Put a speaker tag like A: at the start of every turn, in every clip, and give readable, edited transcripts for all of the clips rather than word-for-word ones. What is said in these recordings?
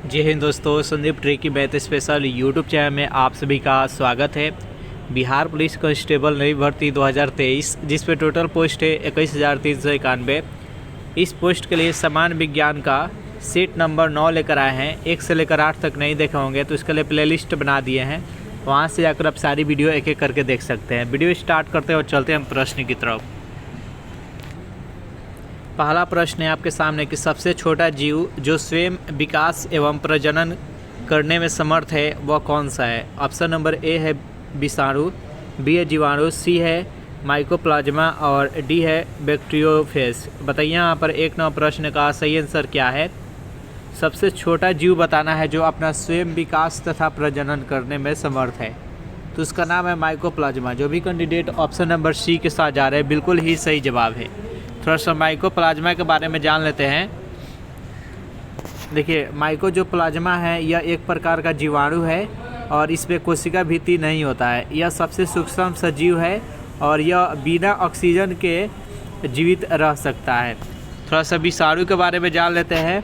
A: जय हिंद दोस्तों, Sandeep tricky math special YouTube channel में आप सभी का स्वागत है। बिहार पुलिस कांस्टेबल नई भर्ती 2023 जिस पे टोटल पोस्ट है 21,391। इस पोस्ट के लिए समान विज्ञान का सीट नंबर 9 लेकर आए हैं। 1 से लेकर 8 तक नहीं देखे होंगे तो इसके लिए प्लेलिस्ट बना दिए हैं, वहाँ से जाकर आप सारी वीडियो एक एक करके देख सकते हैं। वीडियो स्टार्ट करते हैं और चलते हैं हम प्रश्न की तरफ। पहला प्रश्न है आपके सामने कि सबसे छोटा जीव जो स्वयं विकास एवं प्रजनन करने में समर्थ है वह कौन सा है। ऑप्शन नंबर ए है विषाणु, बी है जीवाणु, सी है माइकोप्लाज्मा और डी है बैक्टीरियोफेज। बताइए यहाँ पर 1 नंबर प्रश्न का सही आंसर क्या है। सबसे छोटा जीव बताना है जो अपना स्वयं विकास तथा प्रजनन करने में समर्थ है, तो उसका नाम है माइकोप्लाज्मा। जो भी कैंडिडेट ऑप्शन नंबर सी के साथ जा रहे हैं बिल्कुल ही सही जवाब है। थोड़ा सा माइकोप्लाज्मा के बारे में जान लेते हैं। देखिए, माइको जो प्लाज्मा है यह एक प्रकार का जीवाणु है और इसमें कोशिका भित्ति नहीं होता है। यह सबसे सूक्ष्म सजीव है और यह बिना ऑक्सीजन के जीवित रह सकता है। थोड़ा सा विषाणु के बारे में जान लेते हैं।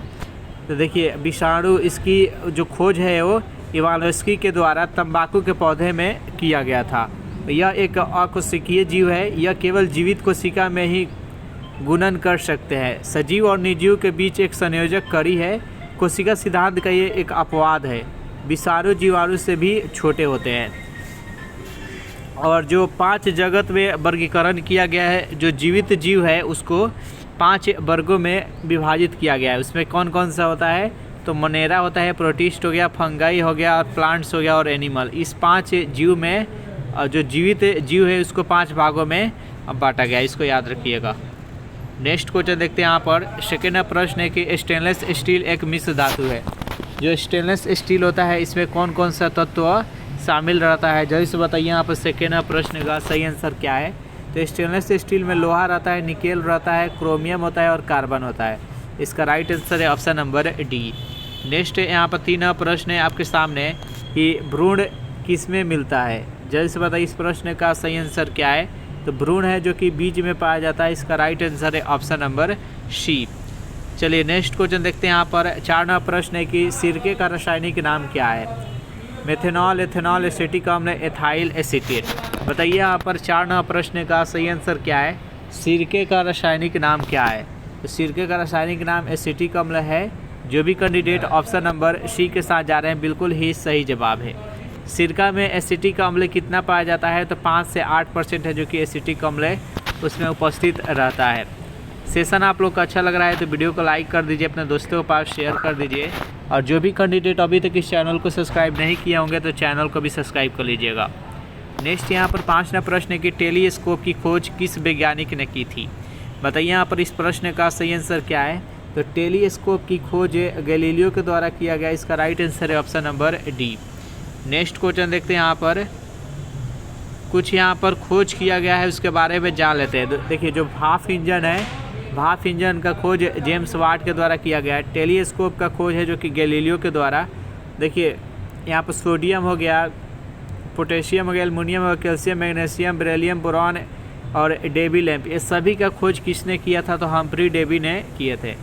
A: तो देखिए, विषाणु इसकी जो खोज है वो इवानोस्की के द्वारा तंबाकू के पौधे में किया गया था। यह एक अकोशिकीय जीव है। यह केवल जीवित कोशिका में ही गुणन कर सकते हैं। सजीव और निर्जीव के बीच एक संयोजक कड़ी है। कोशिका सिद्धांत का ये एक अपवाद है। विषाणु जीवाणु से भी छोटे होते हैं। और जो 5 जगत में वर्गीकरण किया गया है, जो जीवित जीव है उसको 5 वर्गों में विभाजित किया गया है। उसमें कौन कौन सा होता है, तो मोनेरा होता है, प्रोटिस्ट हो गया, फंगाई हो गया और प्लांट्स हो गया और एनिमल। इस 5 जीव में जो जीवित जीव है उसको 5 भागों में बांटा गया, इसको याद रखिएगा। नेक्स्ट क्वेश्चन देखते हैं। यहाँ पर सेकेंड प्रश्न है कि स्टेनलेस स्टील एक मिश्र धातु है। जो स्टेनलेस स्टील होता है इसमें कौन कौन सा तत्व शामिल रहता है, जल्दी से बताइए। यहाँ पर सेकेंड प्रश्न का सही आंसर क्या है। तो स्टेनलेस स्टील में लोहा रहता है, निकेल रहता है, क्रोमियम होता है और कार्बन होता है। इसका राइट आंसर है ऑप्शन नंबर डी। नेक्स्ट यहाँ पर 3 प्रश्न है आपके सामने कि भ्रूण किस में मिलता है, जल्दी से बताइए इस प्रश्न का सही आंसर क्या है। तो भ्रूण है जो कि बीज में पाया जाता है। इसका राइट आंसर है ऑप्शन नंबर सी। चलिए नेक्स्ट क्वेश्चन देखते हैं। यहाँ पर 4 नंबर प्रश्न है कि सिरके का रासायनिक नाम क्या है। मेथेनॉल, एथेनॉल, एसिटिक अम्ल, एथाइल एसीटेट। बताइए यहाँ पर 4 नंबर प्रश्न का सही आंसर क्या है। सिरके का रासायनिक नाम क्या है। तो सिरके का रासायनिक नाम एसिटिक अम्ल है। जो भी कैंडिडेट ऑप्शन नंबर सी के साथ जा रहे हैं बिल्कुल ही सही जवाब है। सिरका में एसिटिक अम्ल कितना पाया जाता है, तो 5 से 8% है जो कि एसिटिक अम्ल उसमें उपस्थित रहता है। सेशन आप लोग को अच्छा लग रहा है तो वीडियो को लाइक कर दीजिए, अपने दोस्तों के पास शेयर कर दीजिए। और जो भी कैंडिडेट अभी तक इस चैनल को सब्सक्राइब नहीं किए होंगे तो चैनल को भी सब्सक्राइब कर लीजिएगा। नेक्स्ट यहाँ पर 5 नंबर प्रश्न है कि टेलीस्कोप की खोज किस वैज्ञानिक ने की थी। बताइए यहाँ पर इस प्रश्न का सही आंसर क्या है। तो टेलीस्कोप की खोज गैलीलियो के द्वारा किया गया। इसका राइट आंसर है option number D. Next question देखते हैं। यहाँ पर कुछ यहाँ पर खोज किया गया है उसके बारे में जान लेते हैं। देखिए, जो भाप इंजन है, भाप इंजन का खोज जेम्स वाट के द्वारा किया गया है। टेलीस्कोप का खोज है जो कि गैलीलियो के द्वारा। देखिए, यहाँ पर सोडियम हो गया, पोटेशियम हो गया, एल्युमिनियम हो गया, कैल्शियम, मैग्नीशियम, बेरिलियम, बोरॉन और डेबी लैंप, ये सभी का खोज किसने किया था, तो हम्फ्री डेबी ने किए थे।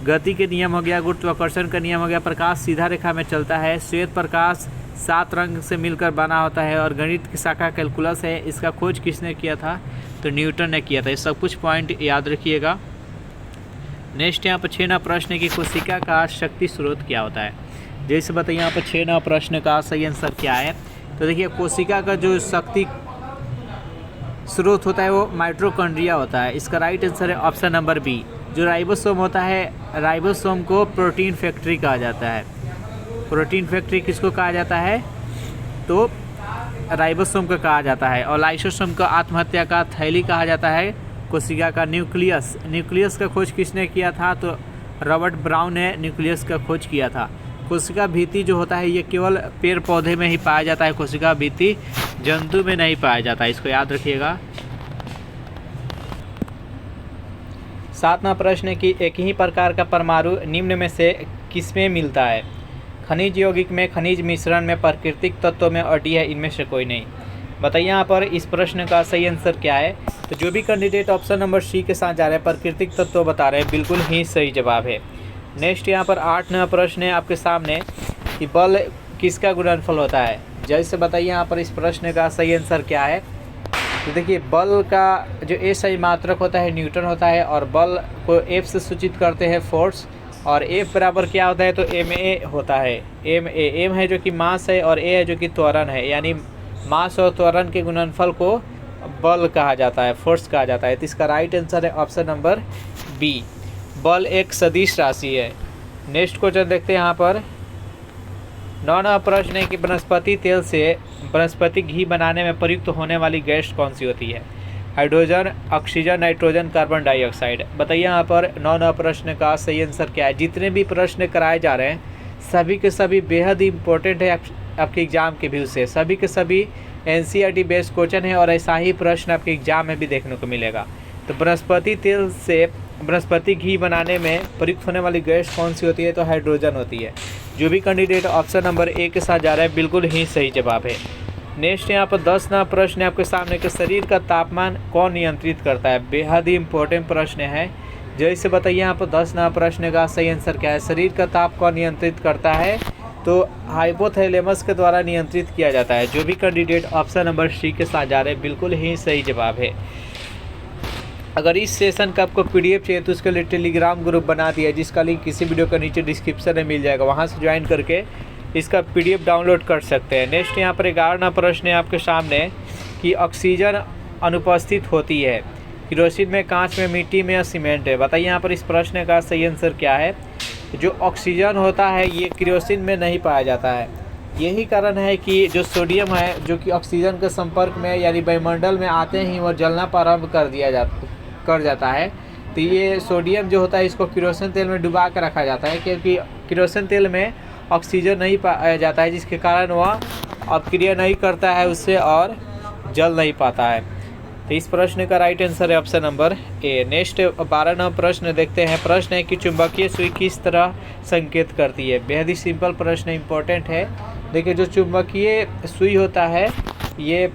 A: गति के नियम हो गया, गुरुत्वाकर्षण का नियम हो गया, प्रकाश सीधा रेखा में चलता है, श्वेत प्रकाश 7 रंग से मिलकर बना होता है और गणित की शाखा कैलकुलस है। इसका खोज किसने किया था, तो न्यूटन ने किया था। ये सब कुछ पॉइंट याद रखिएगा। नेक्स्ट यहाँ पर 6 नंबर प्रश्न की कोशिका का शक्ति स्रोत क्या होता है। जैसे बताइए यहाँ पर 6 नंबर प्रश्न का सही आंसर क्या है। तो देखिए, कोशिका का जो शक्ति स्रोत होता है वो माइटोकॉन्ड्रिया होता है। इसका राइट आंसर है ऑप्शन नंबर बी। जो राइबोसोम होता है, राइबोसोम को प्रोटीन फैक्ट्री कहा जाता है। प्रोटीन फैक्ट्री किसको कहा जाता है, तो राइबोसोम को कहा जाता है। और लाइसोसोम को आत्महत्या का थैली कहा जाता है। कोशिका का न्यूक्लियस, न्यूक्लियस का खोज किसने किया था, तो रॉबर्ट ब्राउन ने न्यूक्लियस का खोज किया था। कोशिका भित्ति जो होता है ये केवल पेड़ पौधे में ही पाया जाता है। कोशिका भित्ति जंतु में नहीं पाया जाता है, इसको याद रखिएगा। 7 नंबर प्रश्न है कि एक ही प्रकार का परमाणु निम्न में से किसमें मिलता है। खनिज यौगिक में, खनिज मिश्रण में, प्राकृतिक तत्वों में और डी है इनमें से कोई नहीं। बताइए यहाँ पर इस प्रश्न का सही आंसर क्या है। तो जो भी कैंडिडेट ऑप्शन नंबर सी के साथ जा रहे हैं प्राकृतिक तत्व बता रहे हैं बिल्कुल ही सही जवाब है। नेक्स्ट यहाँ पर 8वां प्रश्न है आपके सामने कि बल किसका गुणनफल होता है। जैसे बताइए यहाँ पर इस प्रश्न का सही आंसर क्या है। तो देखिए बल का जो SI मात्रक होता है न्यूटन होता है, और बल को F से सूचित करते हैं फोर्स, और F बराबर क्या होता है तो ma होता है। m है जो कि मास है, और a है जो कि त्वरण है, यानी मास और त्वरण के गुणनफल को बल कहा जाता है, फोर्स कहा जाता है। तो इसका राइट आंसर है ऑप्शन नंबर बी, बल एक सदिश राशि है। नेक्स्ट क्वेश्चन देखते हैं यहाँ पर 9वां प्रश्न है कि वनस्पति तेल से वनस्पति घी बनाने में प्रयुक्त होने वाली गैस कौन सी होती है। Hydrogen, oxygen, nitrogen, carbon dioxide. बताइए यहाँ पर 9वां प्रश्न का सही आंसर क्या है। जितने भी प्रश्न कराए जा रहे हैं सभी के सभी बेहद ही इंपॉर्टेंट है आपके एग्जाम के व्यू से, सभी के सभी NCERT बेस्ड क्वेश्चन है, और ऐसा ही प्रश्न आपके एग्जाम में भी देखने को मिलेगा। तो वनस्पति तेल से वनस्पति घी बनाने में प्रयुक्त होने वाली गैस कौन सी होती है तो हाइड्रोजन होती है। जो भी कैंडिडेट ऑप्शन नंबर ए के साथ जा रहा है बिल्कुल ही सही जवाब है। नेक्स्ट यहाँ पर 10वां प्रश्न है आपके सामने कि शरीर का तापमान कौन नियंत्रित करता है। बेहद ही इंपॉर्टेंट प्रश्न है। जैसे बताइए यहाँ पर 10वां प्रश्न का सही आंसर क्या है। शरीर का ताप कौन नियंत्रित करता है तो हाइपोथैलेमस के द्वारा नियंत्रित किया जाता है। जो भी कैंडिडेट ऑप्शन नंबर सी के साथ जा रहे हैं बिल्कुल ही सही जवाब है। अगर इस सेशन का आपको PDF चाहिए तो उसके लिए टेलीग्राम ग्रुप बना दिया है, जिसका लिंक किसी वीडियो के नीचे डिस्क्रिप्शन में मिल जाएगा, वहां से ज्वाइन करके इसका PDF डाउनलोड कर सकते हैं। नेक्स्ट यहाँ पर 11वां प्रश्न है आपके सामने कि ऑक्सीजन अनुपस्थित होती है केरोसिन में, कांच में, मिट्टी में या सीमेंट है। बताइए यहाँ पर इस प्रश्न का सही आंसर क्या है। जो ऑक्सीजन होता है ये केरोसिन में नहीं पाया जाता है। यही कारण है कि जो सोडियम है जो कि ऑक्सीजन के संपर्क में यानी वायुमंडल में आते ही वो जलना प्रारंभ कर जाता है। तो ये सोडियम जो होता है इसको केरोसिन तेल में डुबा कर रखा जाता है, क्योंकि केरोसिन तेल में ऑक्सीजन नहीं पाया जाता है, जिसके कारण वह अपक्रिया नहीं करता है उससे और जल नहीं पाता है। तो इस प्रश्न का राइट आंसर है ऑप्शन नंबर ए। नेक्स्ट 12वां प्रश्न देखते हैं। प्रश्न है कि चुंबकीय सुई किस तरह संकेत करती है। बेहद ही सिंपल प्रश्न, इंपॉर्टेंट है। देखिए जो चुंबकीय सुई होता है ये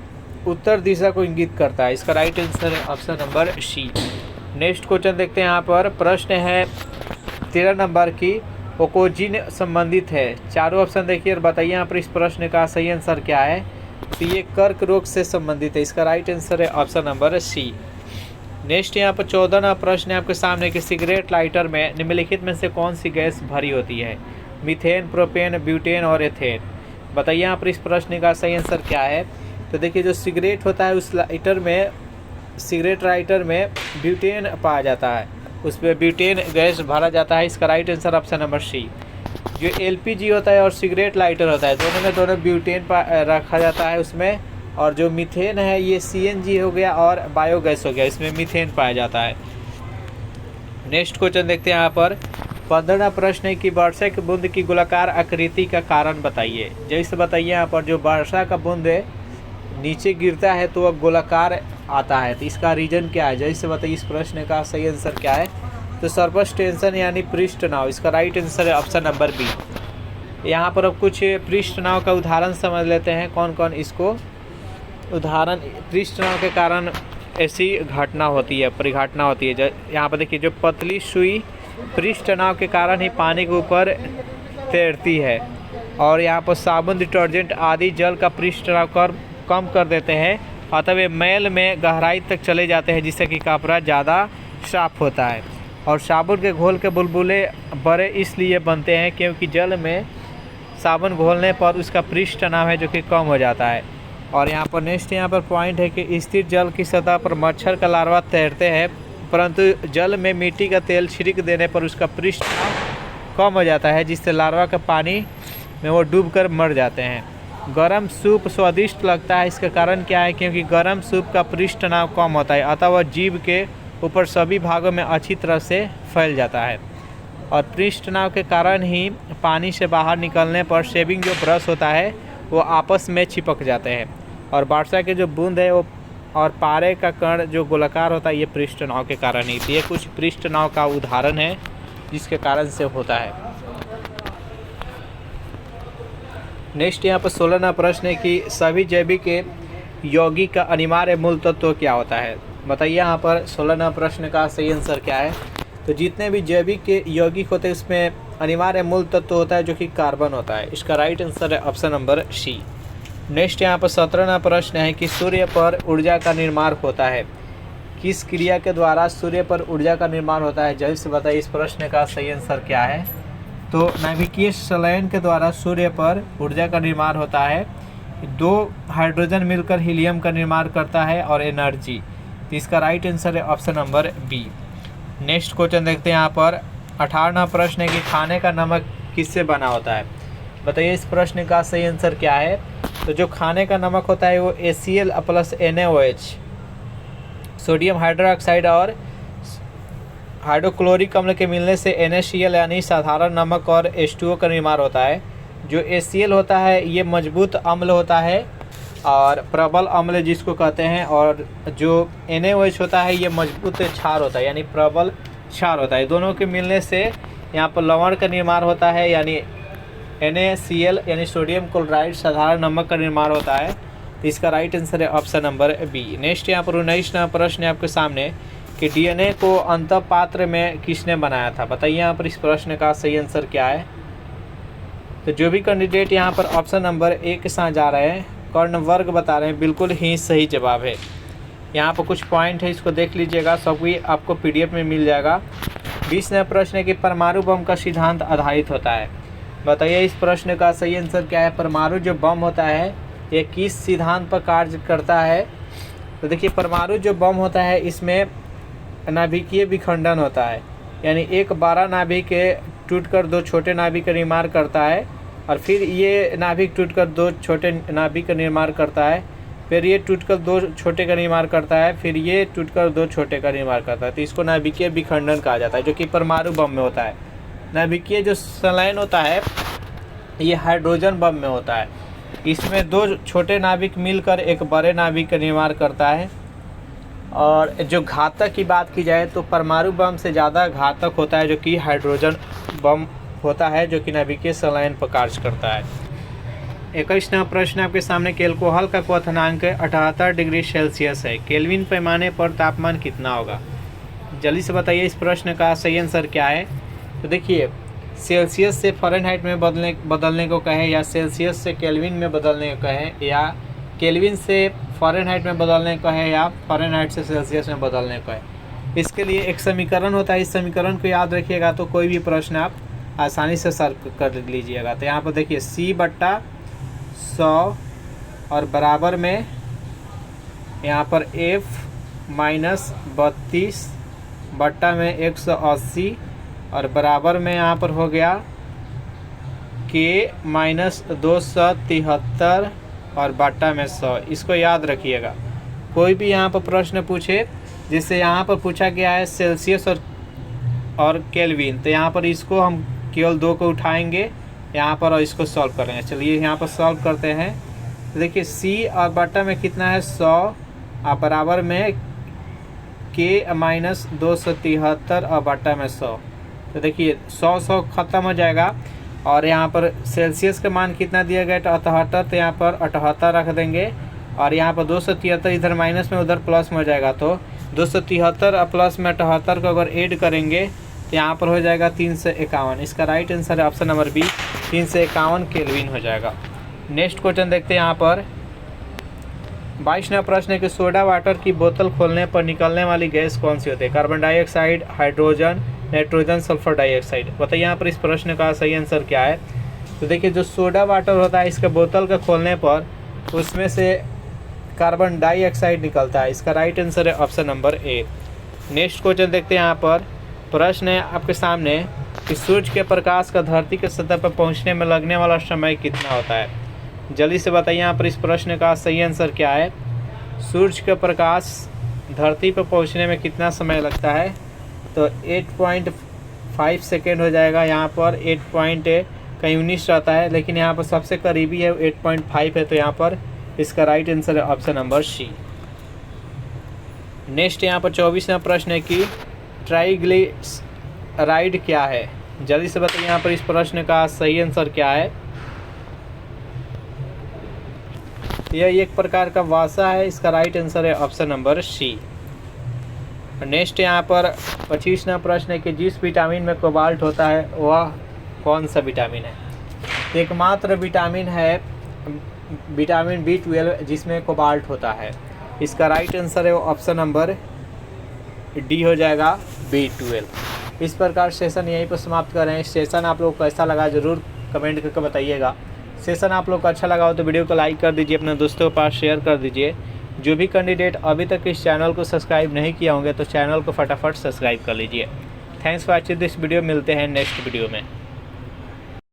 A: उत्तर दिशा को इंगित करता है। इसका राइट आंसर है option number C. Next question देखते हैं। यहाँ पर प्रश्न है 13 नंबर की ओकोजिन संबंधित है। चारों ऑप्शन देखिए और बताइए यहाँ पर इस प्रश्न का सही आंसर क्या है। तो ये कर्क रोग से संबंधित है। इसका राइट आंसर है ऑप्शन नंबर सी। नेक्स्ट यहाँ पर 14वां प्रश्न है आपके सामने कि सिगरेट लाइटर में निम्नलिखित में से कौन सी गैस भरी होती है। मीथेन, प्रोपेन, ब्यूटेन और एथेन। बताइए यहाँ पर इस प्रश्न का सही आंसर क्या है। तो देखिए जो सिगरेट होता है उस लाइटर में, सिगरेट लाइटर में ब्यूटेन पाया जाता है, उस पर ब्यूटेन गैस भरा जाता है। इसका right answer option number C. जो LPG होता है और सिगरेट लाइटर होता है दोनों ब्यूटेन रखा जाता है उसमें, और जो मीथेन है ये CNG हो गया और बायोगैस हो गया, इसमें मीथेन पाया जाता है। नेक्स्ट क्वेश्चन देखते हैं। यहाँ पर 15वां प्रश्न है कि वर्षा की बूंद की गोलाकार आकृति का कारण बताइए। जैसे बताइए यहाँ पर जो वर्षा का बूंद नीचे गिरता है तो वह गोलाकार आता है, तो इसका रीजन क्या है। जैसे बताइए इस प्रश्न का सही आंसर क्या है। तो सरफेस टेंशन यानी पृष्ठ नाव। इसका राइट आंसर है ऑप्शन नंबर बी। यहाँ पर अब कुछ पृष्ठ नाव का उदाहरण समझ लेते हैं कौन कौन इसको उदाहरण पृष्ठ नाव के कारण ऐसी घटना होती है, परिघटना होती है। यहाँ पर देखिए जो पतली सुई पृष्ठ नाव के कारण ही पानी के ऊपर तैरती है, और यहाँ पर साबुन, डिटर्जेंट आदि जल का पृष्ठ नाव कम कर देते हैं, अतः वे मैल में गहराई तक चले जाते हैं, जिससे कि कपड़ा ज़्यादा साफ होता है। और साबुन के घोल के बुलबुले बड़े इसलिए बनते हैं क्योंकि जल में साबुन घोलने पर उसका पृष्ठ नाव है जो कि कम हो जाता है। और यहाँ पर नेक्स्ट यहाँ पर पॉइंट है कि स्थिर जल की सतह पर मच्छर का लार्वा तैरते हैं, परंतु जल में मिट्टी का तेल छिड़क देने पर उसका पृष्ठ नाव कम हो जाता है, जिससे लार्वा का पानी में वो डूबकर मर जाते हैं। गरम सूप स्वादिष्ट लगता है, इसका कारण क्या है, क्योंकि गरम सूप का पृष्ठ नाव कम होता है, अतः वह जीभ के ऊपर सभी भागों में अच्छी तरह से फैल जाता है। और पृष्ठ नाव के कारण ही पानी से बाहर निकलने पर शेविंग जो ब्रश होता है वो आपस में चिपक जाते हैं। और वर्षा के जो बूंद है वो और पारे का कण जो गोलाकार होता है ये पृष्ठ नाव के कारण ही। तो ये कुछ पृष्ठ नाव का उदाहरण है जिसके कारण से होता है। नेक्स्ट यहाँ पर 16वां प्रश्न है कि सभी जैविक यौगिक का अनिवार्य मूल तत्व क्या होता है। बताइए यहाँ पर 16वां प्रश्न का सही आंसर क्या है। तो जितने भी जैविक के यौगिक होते हैं उसमें अनिवार्य मूल तत्व होता है जो कि कार्बन होता है। इसका राइट आंसर है ऑप्शन नंबर सी। नेक्स्ट यहाँ पर 17वां प्रश्न है कि सूर्य पर ऊर्जा का निर्माण होता है, किस क्रिया के द्वारा सूर्य पर ऊर्जा का निर्माण होता है? जल्दी से बताइए इस प्रश्न का सही आंसर क्या है। तो नाभिकीय संलयन के द्वारा सूर्य पर ऊर्जा का निर्माण होता है। 2 हाइड्रोजन मिलकर हीलियम का निर्माण करता है और एनर्जी। तो इसका राइट आंसर है option number B. Next question देखते हैं यहाँ पर 18वां प्रश्न है कि खाने का नमक किससे बना होता है? बताइए इस प्रश्न का सही आंसर क्या है। तो जो खाने का नमक होता है वो ACl plus NaOH, sodium hydroxide और हाइड्रोक्लोरिक अम्ल के मिलने से NaCl यानी साधारण नमक और H2O का निर्माण होता है। जो ACl होता है ये मजबूत अम्ल होता है और प्रबल अम्ल जिसको कहते हैं, और जो NaOH होता है ये मजबूत क्षार होता है यानी प्रबल क्षार होता है। दोनों के मिलने से यहाँ पर लवण का निर्माण होता है यानी NaCl यानी सोडियम क्लोराइड साधारण नमक का निर्माण होता है। तो इसका राइट आंसर है ऑप्शन नंबर बी। नेक्स्ट यहाँ पर 19वां प्रश्न है आपके सामने कि DNA को अंतःपात्र में किसने बनाया था? बताइए यहाँ पर इस प्रश्न का सही आंसर क्या है। तो जो भी कैंडिडेट यहाँ पर ऑप्शन नंबर ए के साथ जा रहे हैं, कर्ण वर्ग बता रहे हैं, बिल्कुल ही सही जवाब है। यहाँ पर कुछ पॉइंट है, इसको देख लीजिएगा, सब भी आपको PDF में मिल जाएगा। 20वां प्रश्न है कि परमाणु बम का सिद्धांत आधारित होता है। बताइए इस प्रश्न का सही आंसर क्या है। परमाणु जो बम होता है ये किस सिद्धांत पर कार्य करता है? तो देखिए परमाणु जो बम होता है इसमें नाभिकीय विखंडन होता है यानी एक बड़ा नाभिक टूटकर 2 छोटे नाभिक का निर्माण करता है और फिर ये नाभिक टूटकर 2 छोटे नाभिक का निर्माण करता है, फिर ये टूटकर 2 छोटे का निर्माण करता है, फिर ये टूटकर 2 छोटे का निर्माण करता है। तो इसको नाभिकीय विखंडन कहा जाता है जो कि परमाणु बम में होता है। नाभिकीय जो संलयन होता है ये हाइड्रोजन बम में होता है। इसमें 2 छोटे नाभिक मिलकर एक बड़े नाभिक का निर्माण करता है। और जो घातक की बात की जाए तो परमाणु बम से ज़्यादा घातक होता है जो कि हाइड्रोजन बम होता है जो कि नाभिकीय संलयन पर कार्य करता है। 21वां प्रश्न आपके सामने कि एल्कोहल का क्वथनांक 78 डिग्री सेल्सियस है, केल्विन पैमाने पर तापमान कितना होगा? जल्दी से बताइए इस प्रश्न का सही आंसर क्या है। तो देखिए सेल्सियस से फ़ारेनहाइट में बदलने को कहें या सेल्सियस से केल्विन में बदलने को कहें या केल्विन से फ़ारेनहाइट में बदलने को कहें या फ़ारेनहाइट से सेल्सियस में बदलने को कहें, इसके लिए एक समीकरण होता है। इस समीकरण को याद रखिएगा तो कोई भी प्रश्न आप आसानी से सॉल्व कर लीजिएगा। तो यहाँ पर देखिए C/100 और बराबर में यहाँ पर F-32 बट्टा में 180 और बराबर में यहाँ पर हो गया K-273 और बट्टा में 100। इसको याद रखिएगा। कोई भी यहाँ पर प्रश्न पूछे जिससे यहाँ पर पूछा गया है सेल्सियस और केल्विन, तो यहाँ पर इसको हम केवल 2 को उठाएंगे यहाँ पर और इसको सॉल्व करेंगे। चलिए यहाँ पर सॉल्व करते हैं। तो देखिए C और बट्टा में कितना है 100 और बराबर में K-273 और बट्टा में 100। तो देखिए 100 ख़त्म हो जाएगा और यहाँ पर सेल्सियस का मान कितना दिया गया 78, तो यहाँ पर 78 रख देंगे और यहाँ पर 273 इधर माइनस में उधर प्लस में हो जाएगा। तो 273 और प्लस में 78 को अगर ऐड करेंगे तो यहाँ पर हो जाएगा 351। इसका राइट आंसर है ऑप्शन नंबर बी, 351 केल्विन हो जाएगा। नेक्स्ट क्वेश्चन देखते हैं यहाँ पर 22वां प्रश्न है कि सोडा वाटर की बोतल खोलने पर निकलने वाली गैस कौन सी होती है? Carbon dioxide, hydrogen, nitrogen, sulphur dioxide. बताइए यहाँ पर इस प्रश्न का सही आंसर क्या है। तो देखिए जो सोडा वाटर होता है इसके बोतल का खोलने पर उसमें से कार्बन डाइऑक्साइड निकलता है। इसका राइट आंसर है option number A. Next question देखते हैं यहाँ पर प्रश्न है आपके सामने कि सूर्य के प्रकाश का धरती के सतह पर पहुँचने में लगने वाला समय कितना होता है? जल्दी से बताइए यहाँ पर इस प्रश्न का सही आंसर क्या है। सूर्य का प्रकाश धरती पर पहुँचने में कितना समय लगता है? तो 8.5 सेकेंड हो जाएगा। यहाँ पर 8.19 रहता है लेकिन यहाँ पर सबसे करीबी है 8.5 है, तो यहाँ पर इसका राइट आंसर है ऑप्शन नंबर सी। नेक्स्ट यहाँ पर 24वां प्रश्न है कि ट्राइग्लिसराइड क्या है? जल्दी से बताइए यहाँ पर इस प्रश्न का सही आंसर क्या है। यह एक प्रकार का वसा है। इसका राइट आंसर है ऑप्शन नंबर सी। नेक्स्ट यहाँ पर 25वां प्रश्न है कि जिस विटामिन में कोबाल्ट होता है वह कौन सा विटामिन है। एकमात्र विटामिन है विटामिन B12 जिसमें कोबाल्ट होता है। इसका राइट आंसर है ऑप्शन नंबर डी हो जाएगा B12। इस प्रकार सेशन यहीं पर समाप्त कर रहे हैं। सेशन आप लोग को कैसा लगा ज़रूर कमेंट करके बताइएगा। सेशन आप लोग को अच्छा लगा हो तो वीडियो को लाइक कर दीजिए, अपने दोस्तों के पास शेयर कर दीजिए। जो भी कैंडिडेट अभी तक इस चैनल को सब्सक्राइब नहीं किया होंगे तो चैनल को फटाफट सब्सक्राइब कर लीजिए। Thanks for watching this video. मिलते हैं नेक्स्ट वीडियो में।